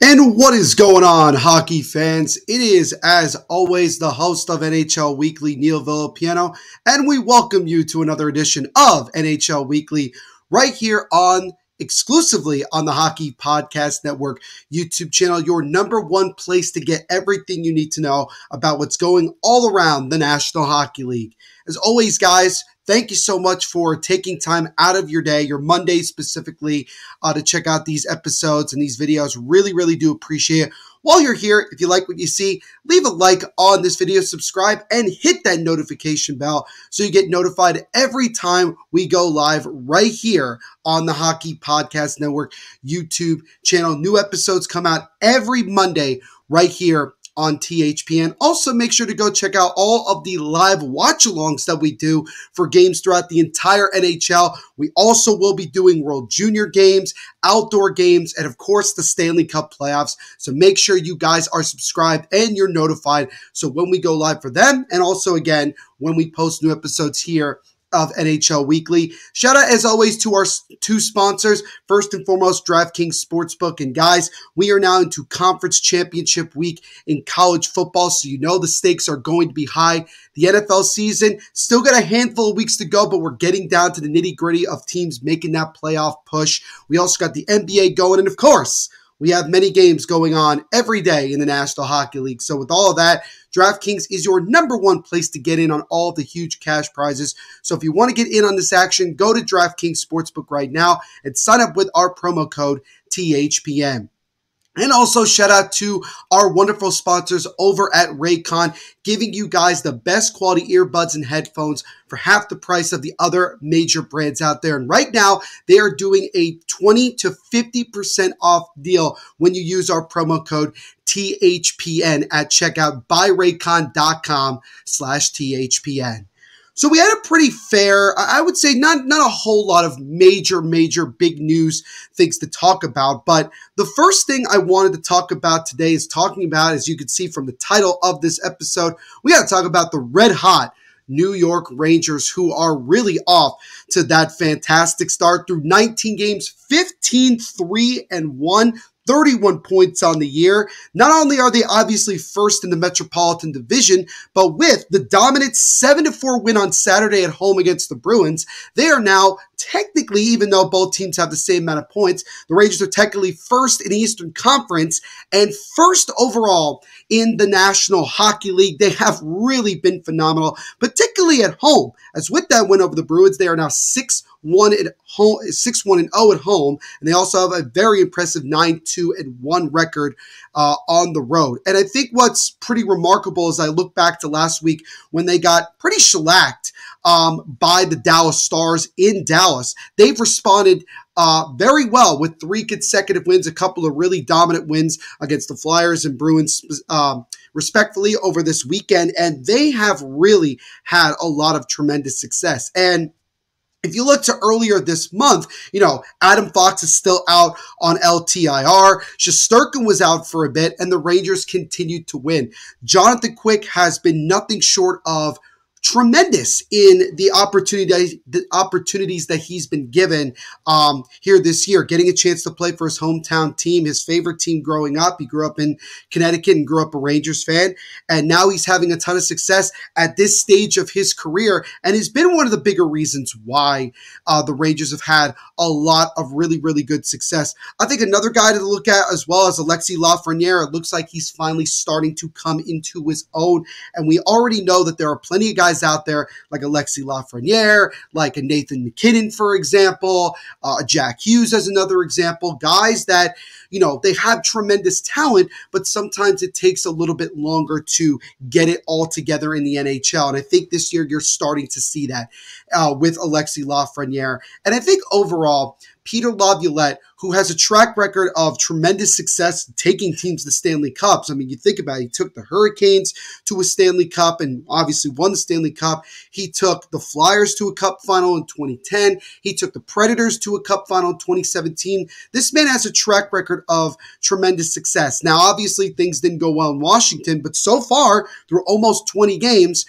And what is going on, hockey fans? It is, as always, the host of NHL Weekly, Neil Villapiano, and we welcome you to another edition of NHL Weekly right here exclusively on the Hockey Podcast Network YouTube channel, your number one place to get everything you need to know about what's going all around the National Hockey League. As always, guys, thank you so much for taking time out of your day, your Monday specifically, to check out these episodes and these videos. Really, really do appreciate it. While you're here, if you like what you see, leave a like on this video, subscribe, and hit that notification bell so you get notified every time we go live right here on the Hockey Podcast Network YouTube channel. New episodes come out every Monday right here on THPN. Also, make sure to go check out all of the live watch-alongs that we do for games throughout the entire NHL. We also will be doing World Junior games, outdoor games, and of course, the Stanley Cup playoffs. So make sure you guys are subscribed and you're notified. So when we go live for them, and also again, when we post new episodes here of NHL Weekly. Shout out, as always, to our two sponsors. First and foremost, DraftKings Sportsbook. And guys, we are now into Conference Championship Week in college football, so you know the stakes are going to be high. The NFL season still got a handful of weeks to go, but we're getting down to the nitty-gritty of teams making that playoff push. We also got the NBA going, and of course, we have many games going on every day in the National Hockey League. So with all of that, DraftKings is your number one place to get in on all of the huge cash prizes. So if you want to get in on this action, go to DraftKings Sportsbook right now and sign up with our promo code THPN. And also shout out to our wonderful sponsors over at Raycon, giving you guys the best quality earbuds and headphones for half the price of the other major brands out there. And right now, they are doing a 20 to 50% off deal when you use our promo code THPN at checkout by Raycon.com/THPN. So we had a pretty fair, I would say not a whole lot of major big news things to talk about. But the first thing I wanted to talk about today is talking about, as you can see from the title of this episode, we got to talk about the red hot New York Rangers, who are really off to that fantastic start through 19 games, 15-3-1. 31 points on the year. Not only are they obviously first in the Metropolitan Division, but with the dominant 7-4 win on Saturday at home against the Bruins, they are now technically, even though both teams have the same amount of points, the Rangers are technically first in the Eastern Conference and first overall in the National Hockey League. They have really been phenomenal, particularly at home. As with that win over the Bruins, they are now 6-1 at home, 6-1-0 at home, and they also have a very impressive 9-2-1 record on the road. And I think what's pretty remarkable is I look back to last week when they got pretty shellacked by the Dallas Stars in Dallas. They've responded very well with 3 consecutive wins, a couple of really dominant wins against the Flyers and Bruins, respectfully, over this weekend, and they have really had a lot of tremendous success. And if you look to earlier this month, Adam Fox is still out on LTIR. Shesterkin was out for a bit, and the Rangers continued to win. Jonathan Quick has been nothing short of tremendous in the opportunities that he's been given here this year, getting a chance to play for his hometown team, his favorite team growing up. He grew up in Connecticut and grew up a Rangers fan, and now he's having a ton of success at this stage of his career, and has been one of the bigger reasons why the Rangers have had a lot of really good success. I think another guy to look at as well as Alexis Lafreniere. It looks like he's finally starting to come into his own, and we already know that there are plenty of guys out there like Alexis Lafreniere, like a Nathan McKinnon, for example, Jack Hughes as another example, guys that, they have tremendous talent, but sometimes it takes a little bit longer to get it all together in the NHL. And I think this year you're starting to see that with Alexis Lafreniere. And I think overall, Peter Laviolette, who has a track record of tremendous success taking teams to Stanley Cups. I mean, you think about it, he took the Hurricanes to a Stanley Cup and obviously won the Stanley Cup. He took the Flyers to a Cup final in 2010. He took the Predators to a Cup final in 2017. This man has a track record of tremendous success. Now, obviously, things didn't go well in Washington, but so far, through almost 20 games,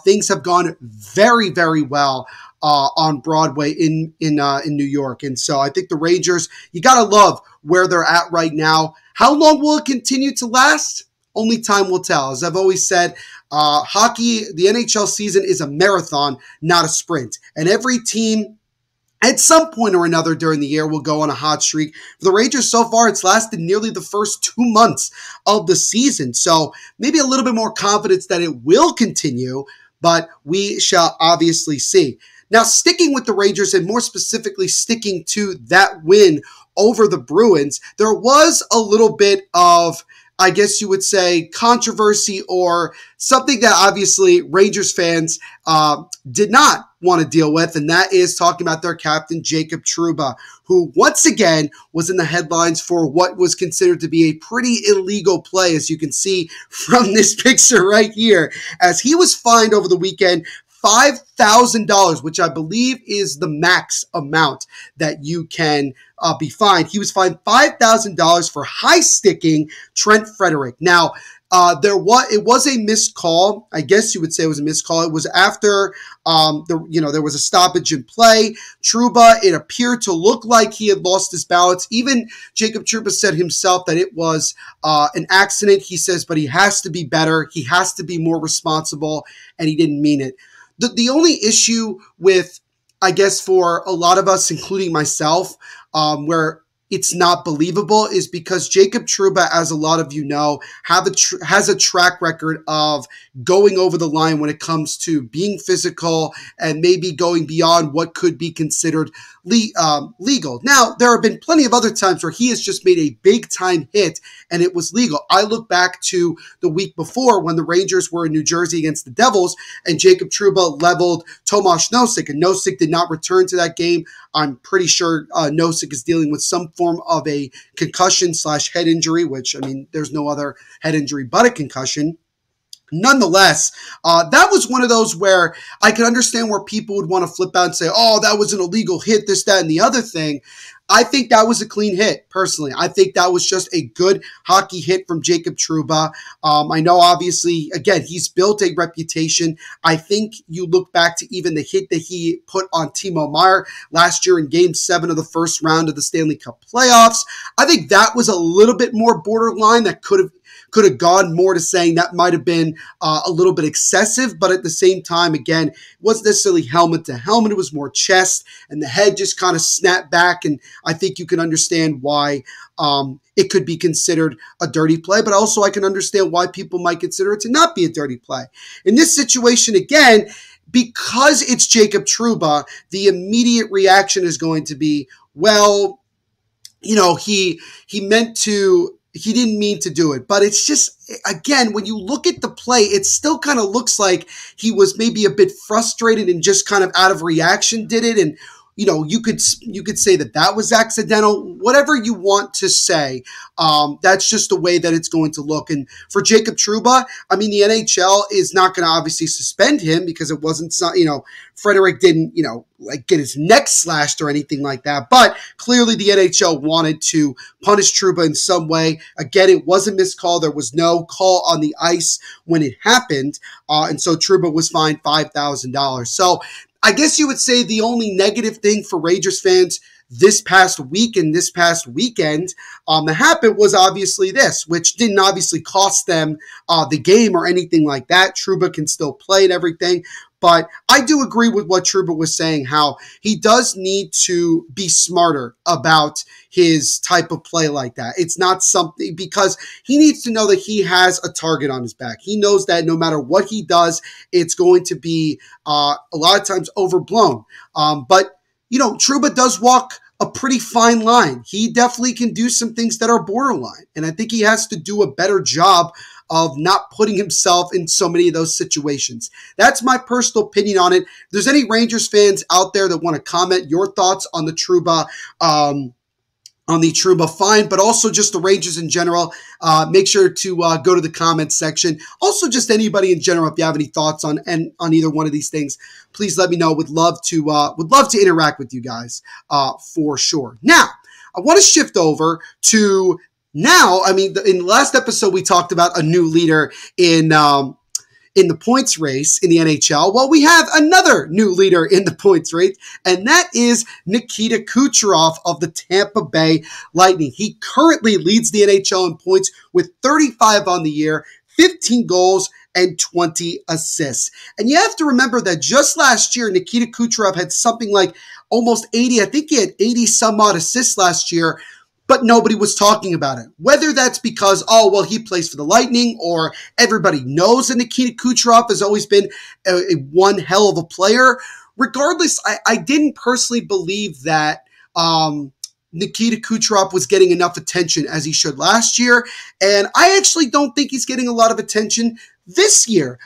things have gone very well on Broadway in New York. And so I think the Rangers, you got to love where they're at right now. How long will it continue to last? Only time will tell. As I've always said, hockey, the NHL season is a marathon, not a sprint. And every team at some point or another during the year will go on a hot streak. For the Rangers so far, it's lasted nearly the first 2 months of the season. So maybe a little bit more confidence that it will continue, but we shall obviously see. Now, sticking with the Rangers and more specifically sticking to that win over the Bruins, there was a little bit of, I guess you would say, controversy or something that obviously Rangers fans did not want to deal with, and that is talking about their captain, Jacob Trouba, who once again was in the headlines for what was considered to be a pretty illegal play, as you can see from this picture right here, as he was fined over the weekend $5,000, which I believe is the max amount that you can be fined. He was fined $5,000 for high-sticking Trent Frederic. Now, it was a missed call. I guess you would say it was a missed call. It was after there was a stoppage in play. Trouba, it appeared to look like he had lost his balance. Even Jacob Trouba said himself that it was an accident. He says, but he has to be better. He has to be more responsible, and he didn't mean it. The only issue with, I guess, for a lot of us, including myself, where it's not believable is because Jacob Trouba, as a lot of you know, has a track record of going over the line when it comes to being physical and maybe going beyond what could be considered legal. Now, there have been plenty of other times where he has just made a big-time hit and it was legal. I look back to the week before when the Rangers were in New Jersey against the Devils and Jacob Trouba leveled Tomas Nosek, and Nosek did not return to that game. I'm pretty sure Nosek is dealing with some form of a concussion/head injury, which, I mean, there's no other head injury but a concussion. Nonetheless, that was one of those where I could understand where people would want to flip out and say, oh, that was an illegal hit, this, that, and the other thing. I think that was a clean hit, personally. I think that was just a good hockey hit from Jacob Trouba. I know, obviously, again, he's built a reputation. I think you look back to even the hit that he put on Timo Meier last year in Game 7 of the first round of the Stanley Cup playoffs. I think that was a little bit more borderline. That could have gone more to saying that might have been a little bit excessive, but at the same time, again, it wasn't necessarily helmet to helmet. It was more chest, and the head just kind of snapped back, and I think you can understand why it could be considered a dirty play, but also I can understand why people might consider it to not be a dirty play. In this situation, again, because it's Jacob Trouba, the immediate reaction is going to be, well, you know, he didn't mean to do it. But it's just, again, when you look at the play, it still kind of looks like he was maybe a bit frustrated and just kind of out of reaction did it. And, you know, you could say that was accidental, whatever you want to say. That's just the way that it's going to look. And for Jacob Trouba, I mean, the NHL is not going to obviously suspend him because it wasn't, you know, Frederic didn't, you know, like get his neck slashed or anything like that. But clearly the NHL wanted to punish Trouba in some way. Again, it was a missed call. There was no call on the ice when it happened. And so Trouba was fined $5,000. So I guess you would say the only negative thing for Rangers fans this past week and this past weekend that happened was obviously this, which didn't obviously cost them the game or anything like that. Trouba can still play and everything. But I do agree with what Trouba was saying, how he does need to be smarter about his type of play like that. It's not something, because he needs to know that he has a target on his back. He knows that no matter what he does, it's going to be a lot of times overblown. But, you know, Trouba does walk a pretty fine line. He definitely can do some things that are borderline. And I think he has to do a better job of not putting himself in so many of those situations. That's my personal opinion on it. If there's any Rangers fans out there that want to comment your thoughts on the Trouba fine, but also just the Rangers in general, make sure to go to the comments section. Also, just anybody in general, if you have any thoughts on either one of these things, please let me know. Would love to interact with you guys for sure. Now, I want to shift over to. Now, I mean, in the last episode, we talked about a new leader in in the points race in the NHL, well, we have another new leader in the points race, and that is Nikita Kucherov of the Tampa Bay Lightning. He currently leads the NHL in points with 35 on the year, 15 goals, and 20 assists. And you have to remember that just last year, Nikita Kucherov had something like almost 80, I think he had 80 some odd assists last year, but nobody was talking about it. Whether that's because, oh, well, he plays for the Lightning, or everybody knows that Nikita Kucherov has always been a one hell of a player. Regardless, I didn't personally believe that Nikita Kucherov was getting enough attention as he should last year, and I actually don't think he's getting a lot of attention this year.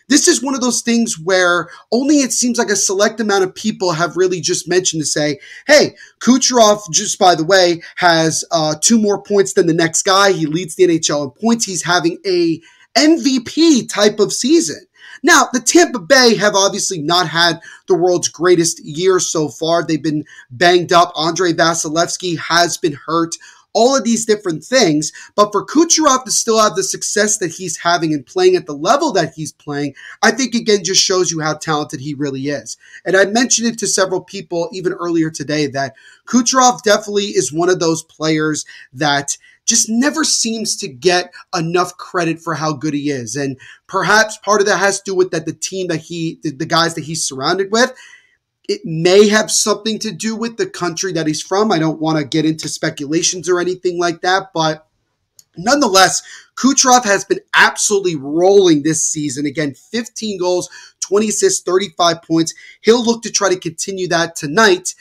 This is one of those things where only it seems like a select amount of people have really just mentioned to say, hey, Kucherov, just by the way, has 2 more points than the next guy. He leads the NHL in points. He's having a MVP type of season. Now, the Tampa Bay have obviously not had the world's greatest year so far. They've been banged up. Andrei Vasilevsky has been hurt. All of these different things. But for Kucherov to still have the success that he's having and playing at the level that he's playing, I think, again, just shows you how talented he really is. And I mentioned it to several people even earlier today that Kucherov definitely is one of those players that just never seems to get enough credit for how good he is. And perhaps part of that has to do with that the team that the guys that he's surrounded with, it may have something to do with the country that he's from. I don't want to get into speculations or anything like that, but nonetheless, Kucherov has been absolutely rolling this season. Again, 15 goals, 20 assists, 35 points. He'll look to try to continue that tonight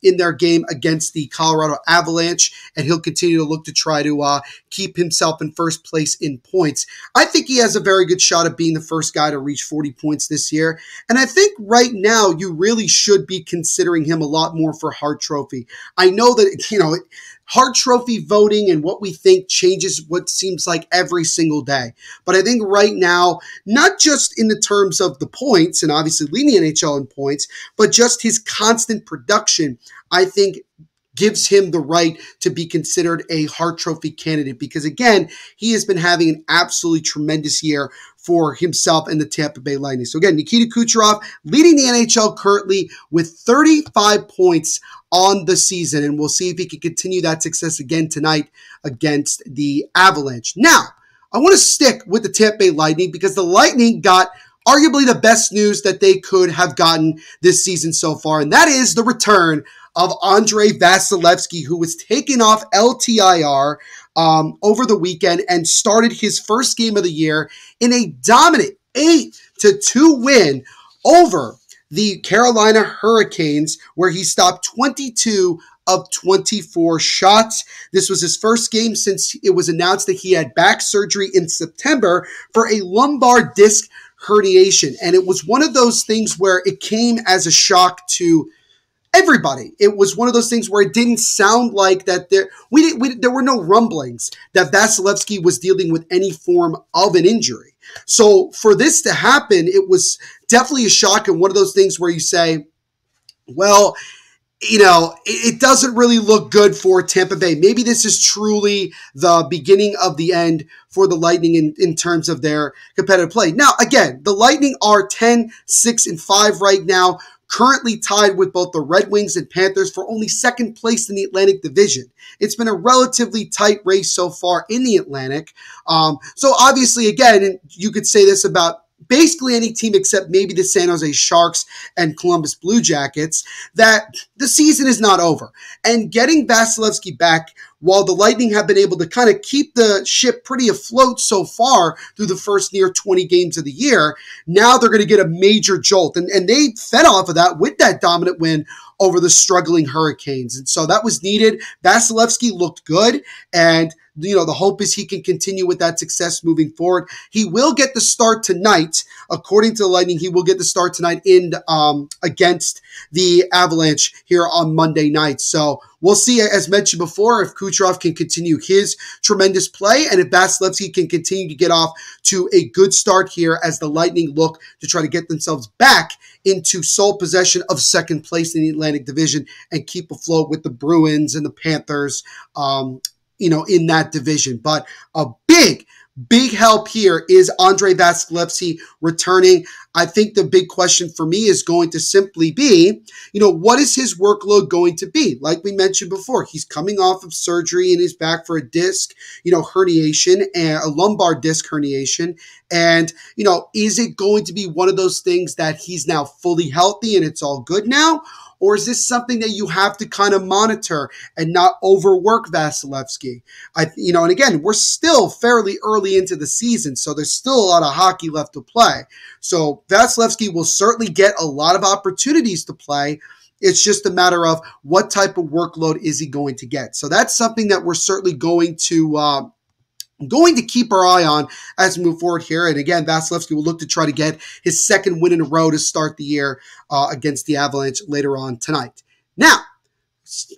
in their game against the Colorado Avalanche, and he'll continue to look to try to keep himself in first place in points. I think he has a very good shot at being the first guy to reach 40 points this year, and I think right now you really should be considering him a lot more for Hart Trophy. I know that, Hart Trophy voting and what we think changes what seems like every single day. But I think right now, not just in the terms of the points and obviously leading the NHL in points, but just his constant production, I think gives him the right to be considered a Hart Trophy candidate because, again, he has been having an absolutely tremendous year for himself and the Tampa Bay Lightning. So, again, Nikita Kucherov leading the NHL currently with 35 points on the season, and we'll see if he can continue that success again tonight against the Avalanche. Now, I want to stick with the Tampa Bay Lightning because the Lightning got arguably the best news that they could have gotten this season so far, and that is the return of Andrei Vasilevsky, who was taken off LTIR over the weekend and started his first game of the year in a dominant 8-2 win over the Carolina Hurricanes, where he stopped 22 of 24 shots. This was his first game since it was announced that he had back surgery in September for a lumbar disc herniation. And it was one of those things where it came as a shock to everybody. It was one of those things where it didn't sound like that there were no rumblings that Vasilevsky was dealing with any form of an injury. So for this to happen, it was definitely a shock and one of those things where you say, well, it doesn't really look good for Tampa Bay. Maybe this is truly the beginning of the end for the Lightning in terms of their competitive play. Now, again, the Lightning are 10-6-5 right now, currently tied with both the Red Wings and Panthers for only second place in the Atlantic Division. It's been a relatively tight race so far in the Atlantic. So obviously, again, you could say this about basically any team except maybe the San Jose Sharks and Columbus Blue Jackets, that the season is not over. And getting Vasilevsky back, while the Lightning have been able to kind of keep the ship pretty afloat so far through the first near 20 games of the year, now they're going to get a major jolt. And they fed off of that with that dominant win over the struggling Hurricanes. And so that was needed. Vasilevsky looked good, and the hope is he can continue with that success moving forward. He will get the start tonight. According to the Lightning, he will get the start tonight against the Avalanche here on Monday night. So we'll see, as mentioned before, if Kucherov can continue his tremendous play and if Vasilevsky can continue to get off to a good start here as the Lightning look to try to get themselves back into sole possession of second place in the Atlantic Division and keep afloat with the Bruins and the Panthers, in that division. But a big Big help here is Andrei Vasilevskiy returning. I think the big question for me is going to simply be, what is his workload going to be? Like we mentioned before, he's coming off of surgery in his back for a disc, herniation, and a lumbar disc herniation. And, is it going to be one of those things that he's now fully healthy and it's all good now? Or is this something that you have to kind of monitor and not overwork Vasilevskiy? And again, we're still fairly early into the season, so there's still a lot of hockey left to play. So Vasilevskiy will certainly get a lot of opportunities to play. It's just a matter of what type of workload is he going to get. So that's something that we're certainly going to keep our eye on as we move forward here. And again, Vasilevskiy will look to try to get his second win in a row to start the year against the Avalanche later on tonight. Now,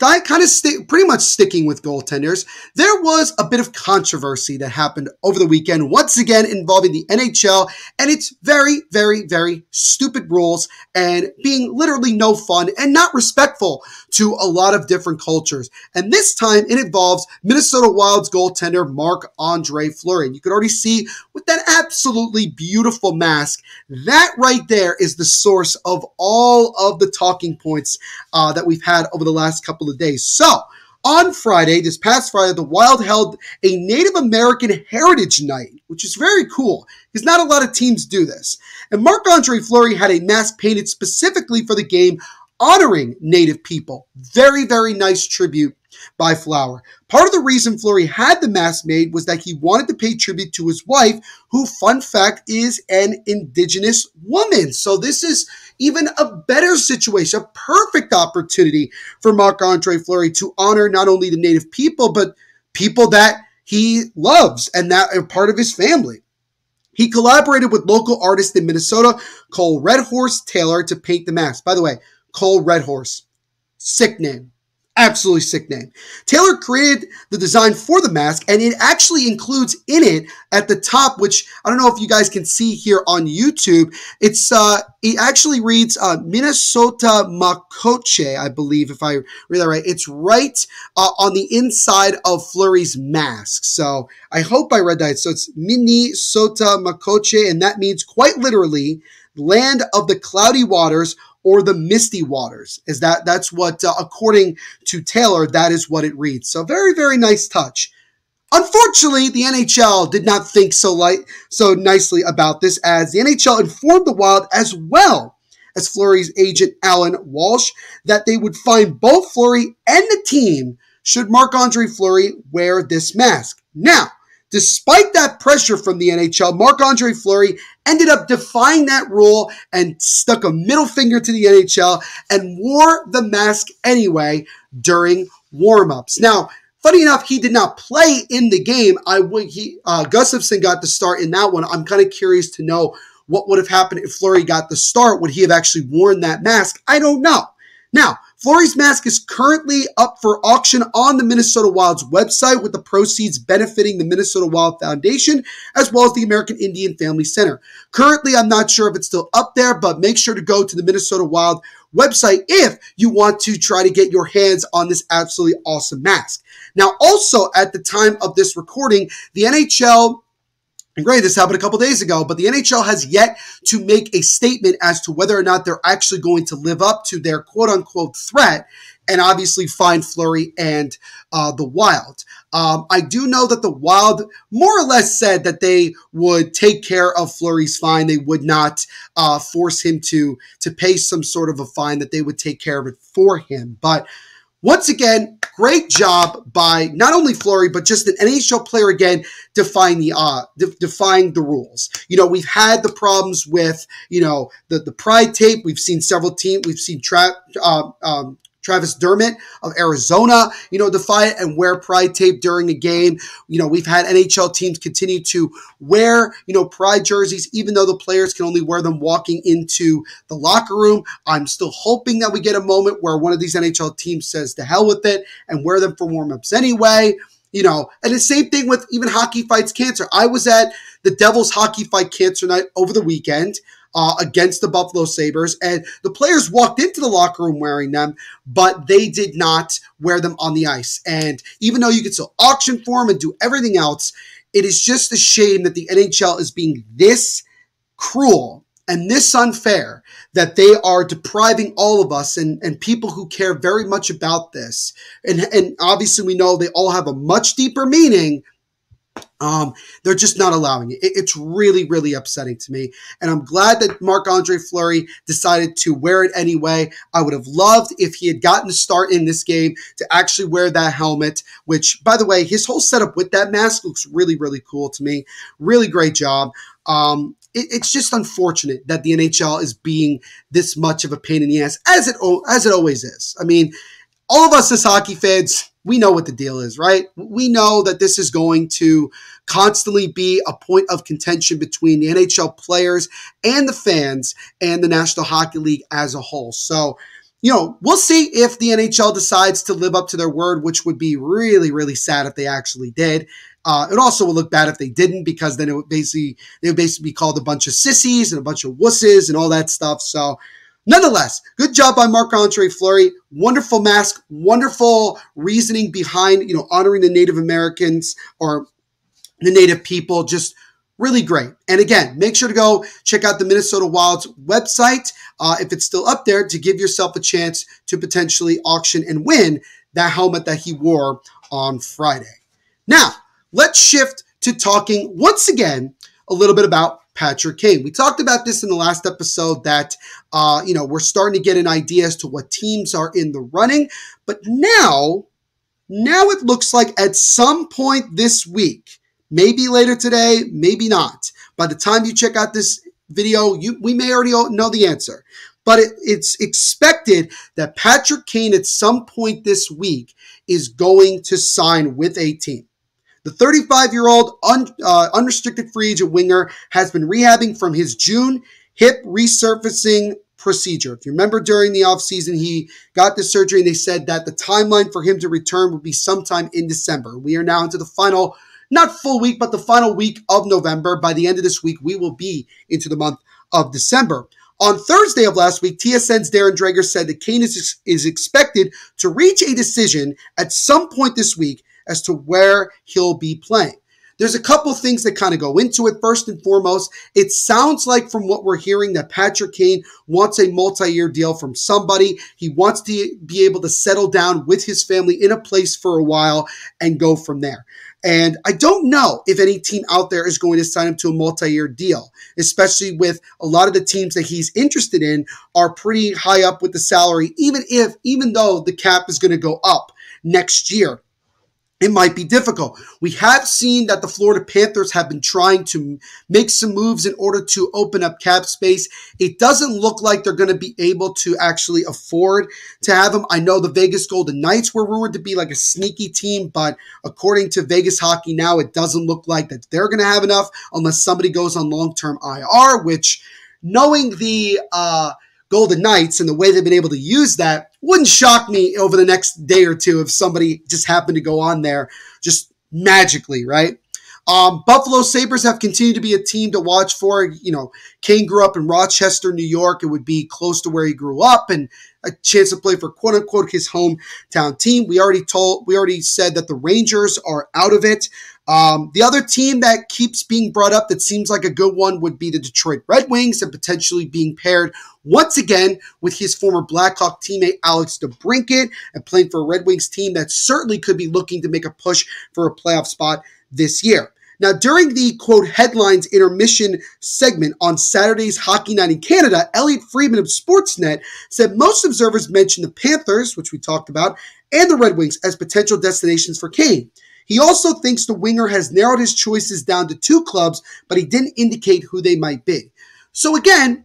pretty much sticking with goaltenders, there was a bit of controversy that happened over the weekend, once again involving the NHL and its very, very, very stupid rules and being literally no fun and not respectful to a lot of different cultures. And this time it involves Minnesota Wild's goaltender Marc-Andre Fleury. And you can already see with that absolutely beautiful mask, that right there is the source of all of the talking points that we've had over the last couple of days. So, on Friday, this past Friday, the Wild held a Native American Heritage Night, which is very cool because not a lot of teams do this. And Marc-Andre Fleury had a mask painted specifically for the game honoring Native people. Very, very nice tribute by Flower. Part of the reason Fleury had the mask made was that he wanted to pay tribute to his wife, who, fun fact, is an Indigenous woman. So this is even a better situation, a perfect opportunity for Marc-Andre Fleury to honor not only the Native people, but people that he loves and that are part of his family. He collaborated with local artist in Minnesota, Cole Redhorse Taylor, to paint the mask. By the way, Cole Redhorse, sick name. Absolutely sick name. Taylor created the design for the mask, and it actually includes in it at the top, which I don't know if you guys can see here on YouTube. It actually reads Minnesota Makoche, I believe, if I read that right. It's right on the inside of Fleury's mask. So I hope I read that. So it's Minnesota Makoche, and that means quite literally land of the cloudy waters, or the misty waters. That's what, according to Taylor, that is what it reads. So very, very nice touch. Unfortunately, the NHL did not think so nicely about this, as the NHL informed the Wild, as well as Fleury's agent Alan Walsh, that they would fine both Fleury and the team should Marc-Andre Fleury wear this mask. Now, despite that pressure from the NHL, Marc-Andre Fleury ended up defying that rule and stuck a middle finger to the NHL and wore the mask anyway during warm-ups. Now, funny enough, he did not play in the game. Gustafsson got the start in that one. I'm kind of curious to know what would have happened if Fleury got the start. Would he have actually worn that mask? I don't know. Now, Fleury's mask is currently up for auction on the Minnesota Wild's website, with the proceeds benefiting the Minnesota Wild Foundation as well as the American Indian Family Center. Currently, I'm not sure if it's still up there, but make sure to go to the Minnesota Wild website if you want to try to get your hands on this absolutely awesome mask. Now, also at the time of this recording, the NHL, and granted, this happened a couple days ago, but the NHL has yet to make a statement as to whether or not they're actually going to live up to their quote-unquote threat and obviously fine Fleury and the Wild. I do know that the Wild more or less said that they would take care of Fleury's fine. They would not force him to pay some sort of a fine, that they would take care of it for him. But once again, great job by not only Fleury, but just an NHL player again defying the rules. We've had the problems with, the pride tape. We've seen several teams. We've seen Travis Dermott of Arizona, defy it and wear pride tape during a game. We've had NHL teams continue to wear, pride jerseys, even though the players can only wear them walking into the locker room. I'm still hoping that we get a moment where one of these NHL teams says to hell with it and wear them for warm-ups anyway. And the same thing with even Hockey Fights Cancer. I was at the Devils Hockey Fight Cancer night over the weekend against the Buffalo Sabres, and the players walked into the locker room wearing them, but they did not wear them on the ice. And even though you could still auction for them and do everything else, it is just a shame that the NHL is being this cruel and this unfair, that they are depriving all of us and people who care very much about this. And obviously we know they all have a much deeper meaning. They're just not allowing it. It's really, really upsetting to me. And I'm glad that Marc-Andre Fleury decided to wear it anyway. I would have loved if he had gotten to start in this game to actually wear that helmet, which, by the way, his whole setup with that mask looks really, really cool to me. Really great job. It's just unfortunate that the NHL is being this much of a pain in the ass, as it always is. I mean, all of us as hockey fans, we know what the deal is, right? We know that this is going to constantly be a point of contention between the NHL players and the fans and the National Hockey League as a whole. So, we'll see if the NHL decides to live up to their word, which would be really, really sad if they actually did. It also would look bad if they didn't, because then they would basically be called a bunch of sissies and a bunch of wusses and all that stuff. So, nonetheless, good job by Marc-Andre Fleury. Wonderful mask, wonderful reasoning behind, honoring the Native Americans or the Native people. Just really great. And again, make sure to go check out the Minnesota Wild's website, if it's still up there, to give yourself a chance to potentially auction and win that helmet that he wore on Friday. Now, let's shift to talking once again a little bit about Patrick Kane. We talked about this in the last episode that, we're starting to get an idea as to what teams are in the running. But now it looks like at some point this week, maybe later today, maybe not. By the time you check out this video, we may already know the answer. But it's expected that Patrick Kane at some point this week is going to sign with a team. The 35-year-old unrestricted free agent winger has been rehabbing from his June hip resurfacing procedure. If you remember, during the offseason, he got the surgery, and they said that the timeline for him to return would be sometime in December. We are now into the final, not full week, but the final week of November. By the end of this week, we will be into the month of December. On Thursday of last week, TSN's Darren Dreger said that Kane is expected to reach a decision at some point this week as to where he'll be playing. There's a couple things that kind of go into it. First and foremost, it sounds like from what we're hearing that Patrick Kane wants a multi-year deal from somebody. He wants to be able to settle down with his family in a place for a while and go from there. And I don't know if any team out there is going to sign him to a multi-year deal, especially with a lot of the teams that he's interested in are pretty high up with the salary, even though the cap is going to go up next year. It might be difficult. We have seen that the Florida Panthers have been trying to make some moves in order to open up cap space. It doesn't look like they're going to be able to actually afford to have him. I know the Vegas Golden Knights were rumored to be like a sneaky team, but according to Vegas Hockey Now, it doesn't look like that they're going to have enough unless somebody goes on long-term IR, which, knowing the Golden Knights and the way they've been able to use that, wouldn't shock me over the next day or two if somebody just happened to go on there just magically, right? Buffalo Sabres have continued to be a team to watch for. Kane grew up in Rochester, New York. It would be close to where he grew up and a chance to play for quote unquote his hometown team. We already said that the Rangers are out of it. The other team that keeps being brought up that seems like a good one would be the Detroit Red Wings, and potentially being paired once again with his former Blackhawk teammate Alex DeBrincat, and playing for a Red Wings team that certainly could be looking to make a push for a playoff spot this year. Now, during the, quote, headlines intermission segment on Saturday's Hockey Night in Canada, Elliot Friedman of Sportsnet said most observers mentioned the Panthers, which we talked about, and the Red Wings as potential destinations for Kane. He also thinks the winger has narrowed his choices down to 2 clubs, but he didn't indicate who they might be. So again,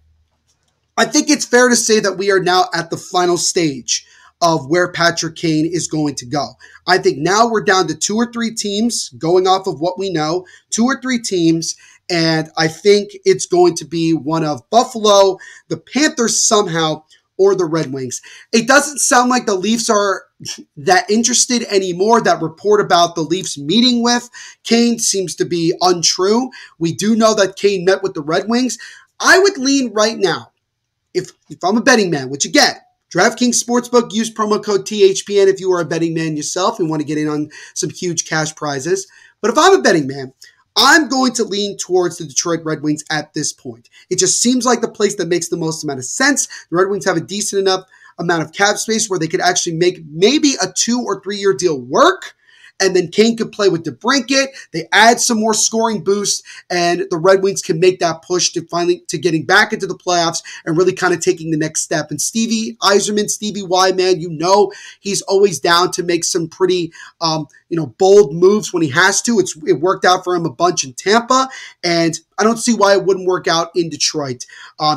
I think it's fair to say that we are now at the final stage of where Patrick Kane is going to go. I think now we're down to 2 or 3 teams, going off of what we know, 2 or 3 teams, and I think it's going to be one of Buffalo, the Panthers somehow, or the Red Wings. It doesn't sound like the Leafs are that interested anymore. That report about the Leafs meeting with Kane seems to be untrue. We do know that Kane met with the Red Wings. I would lean right now, if I'm a betting man, which again, DraftKings Sportsbook, use promo code THPN if you are a betting man yourself and want to get in on some huge cash prizes. But if I'm a betting man, I'm going to lean towards the Detroit Red Wings at this point. It just seems like the place that makes the most amount of sense. The Red Wings have a decent enough amount of cap space where they could actually make maybe a 2 or 3 year deal work. And then Kane could play with DeBrincat. They add some more scoring boost, and the Red Wings can make that push to finally to getting back into the playoffs and really kind of taking the next step. And Stevie Yzerman, Stevie Y, man, he's always down to make some pretty, bold moves when he has to. It worked out for him a bunch in Tampa, and I don't see why it wouldn't work out in Detroit.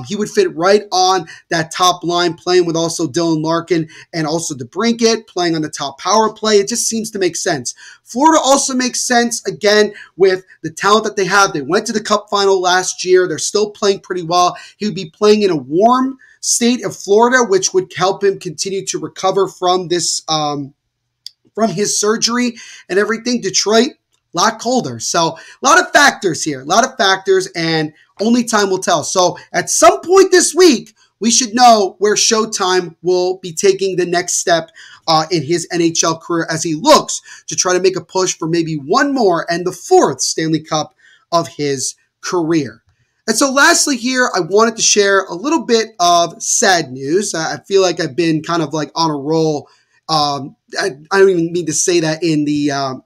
He would fit right on that top line, playing with also Dylan Larkin and also DeBrincat, playing on the top power play. It just seems to make sense. Florida also makes sense, again, with the talent that they have. They went to the Cup final last year. They're still playing pretty well. He would be playing in a warm state of Florida, which would help him continue to recover from this, from his surgery and everything. Detroit, a lot colder. So a lot of factors here, and only time will tell. So at some point this week, we should know where Showtime will be taking the next step in his NHL career as he looks to try to make a push for maybe one more and the 4th Stanley Cup of his career. And so lastly here, I wanted to share a little bit of sad news. I feel like I've been kind of like on a roll. I don't even mean to say that in the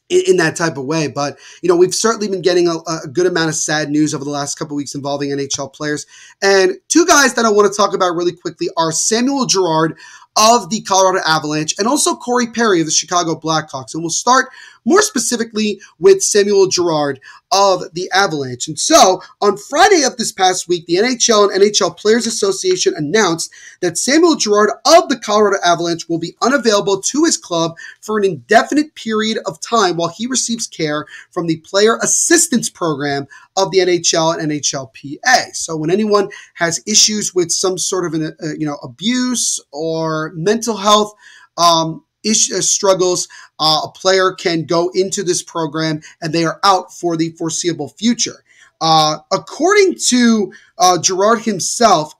in that type of way. But, we've certainly been getting a good amount of sad news over the last couple of weeks involving NHL players. And 2 guys that I want to talk about really quickly are Samuel Girard of the Colorado Avalanche and also Corey Perry of the Chicago Blackhawks. And we'll start more specifically with Samuel Girard of the Avalanche. And so on Friday of this past week, the NHL and NHL Players Association announced that Samuel Girard of the Colorado Avalanche will be unavailable to his club for an indefinite period of time while he receives care from the Player Assistance Program of the NHL and NHLPA. So when anyone has issues with some sort of abuse or mental health struggles, a player can go into this program and they are out for the foreseeable future. According to Girard himself,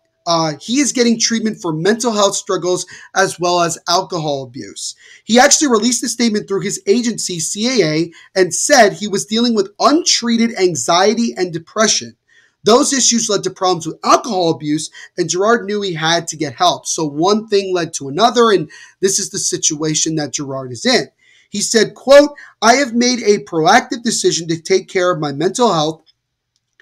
he is getting treatment for mental health struggles as well as alcohol abuse. He actually released a statement through his agency, CAA, and said he was dealing with untreated anxiety and depression. Those issues led to problems with alcohol abuse, and Girard knew he had to get help. So one thing led to another, and this is the situation that Girard is in. He said, quote, "I have made a proactive decision to take care of my mental health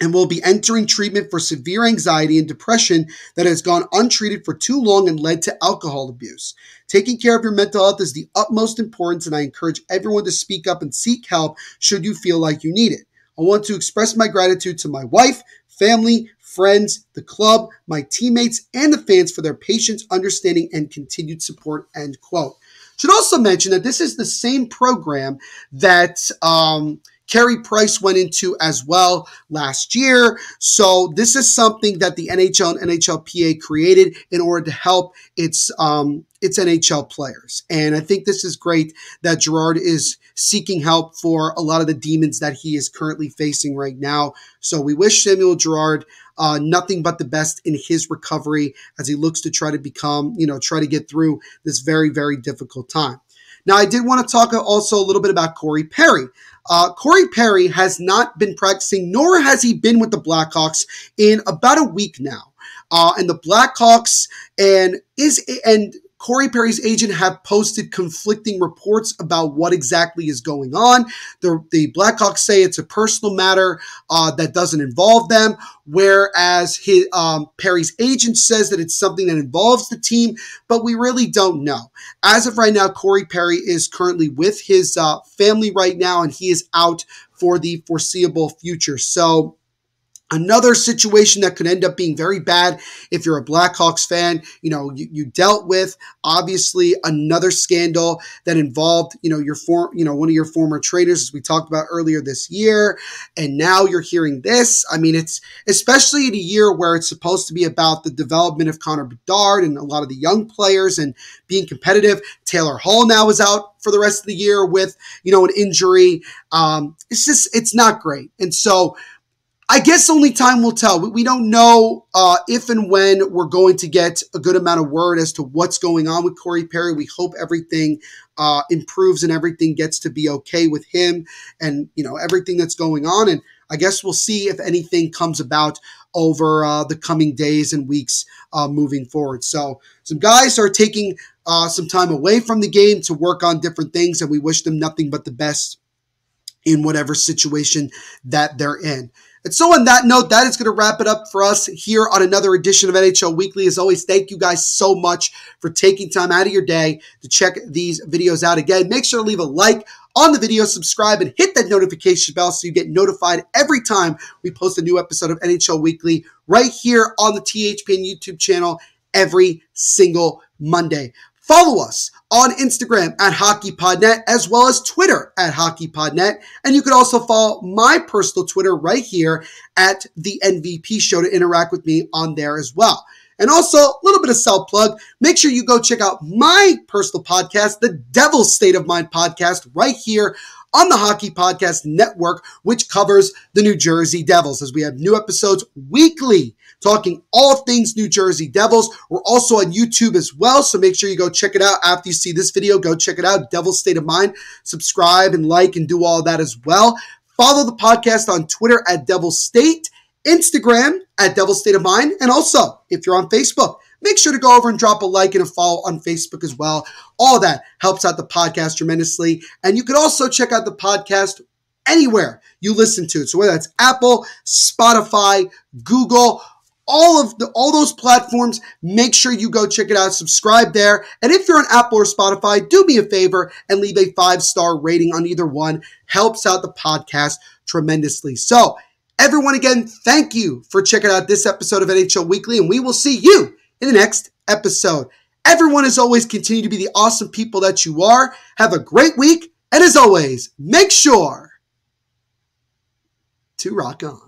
and will be entering treatment for severe anxiety and depression that has gone untreated for too long and led to alcohol abuse. Taking care of your mental health is the utmost importance, and I encourage everyone to speak up and seek help should you feel like you need it. I want to express my gratitude to my wife, family, friends, the club, my teammates, and the fans for their patience, understanding, and continued support," end quote. Should also mention that this is the same program that Carey Price went into as well last year. So this is something that the NHL and NHLPA created in order to help its NHL players. And I think this is great that Girard is seeking help for a lot of the demons that he is currently facing right now. So we wish Samuel Girard nothing but the best in his recovery as he looks to try to try to get through this very, very difficult time. Now, I did want to talk also a little bit about Corey Perry. Corey Perry has not been practicing, nor has he been with the Blackhawks in about a week now. And the Blackhawks and Corey Perry's agent have posted conflicting reports about what exactly is going on. The Blackhawks say it's a personal matter that doesn't involve them, whereas Perry's agent says that it's something that involves the team, but we really don't know. As of right now, Corey Perry is currently with his family right now, and he is out for the foreseeable future. So another situation that could end up being very bad if you're a Blackhawks fan. You dealt with obviously another scandal that involved, one of your former trainers, as we talked about earlier this year. And now you're hearing this. I mean, it's especially in a year where it's supposed to be about the development of Connor Bedard and a lot of the young players and being competitive. Taylor Hall now is out for the rest of the year with, an injury. It's not great. And so I guess only time will tell. We don't know if and when we're going to get a good amount of word as to what's going on with Corey Perry. We hope everything improves and everything gets to be okay with him and, everything that's going on. And I guess we'll see if anything comes about over the coming days and weeks moving forward. So some guys are taking some time away from the game to work on different things, and we wish them nothing but the best in whatever situation that they're in. And so on that note, that is going to wrap it up for us here on another edition of NHL Weekly. As always, thank you guys so much for taking time out of your day to check these videos out. Again, make sure to leave a like on the video, subscribe, and hit that notification bell so you get notified every time we post a new episode of NHL Weekly right here on the THPN YouTube channel every single Monday. Follow us on Instagram at HockeyPodNet as well as Twitter at HockeyPodNet. And you can also follow my personal Twitter right here at the MVP Show to interact with me on there as well. And also, a little bit of self-plug, make sure you go check out my personal podcast, the Devil's State of Mind podcast, right here on the Hockey Podcast Network, which covers the New Jersey Devils, as we have new episodes weekly talking all things New Jersey Devils. We're also on YouTube as well, so make sure you go check it out after you see this video. Go check it out, Devil's State of Mind. Subscribe and like and do all that as well. Follow the podcast on Twitter at Devil's State, Instagram at Devil's State of Mind, and also, if you're on Facebook, make sure to go over and drop a like and a follow on Facebook as well. All that helps out the podcast tremendously. And you can also check out the podcast anywhere you listen to it. So whether that's Apple, Spotify, Google, all those platforms, make sure you go check it out, subscribe there. And if you're on Apple or Spotify, do me a favor and leave a 5-star rating on either one. Helps out the podcast tremendously. So everyone, again, thank you for checking out this episode of NHL Weekly, and we will see you in the next episode. Everyone, as always, continue to be the awesome people that you are. Have a great week, and as always, make sure to rock on.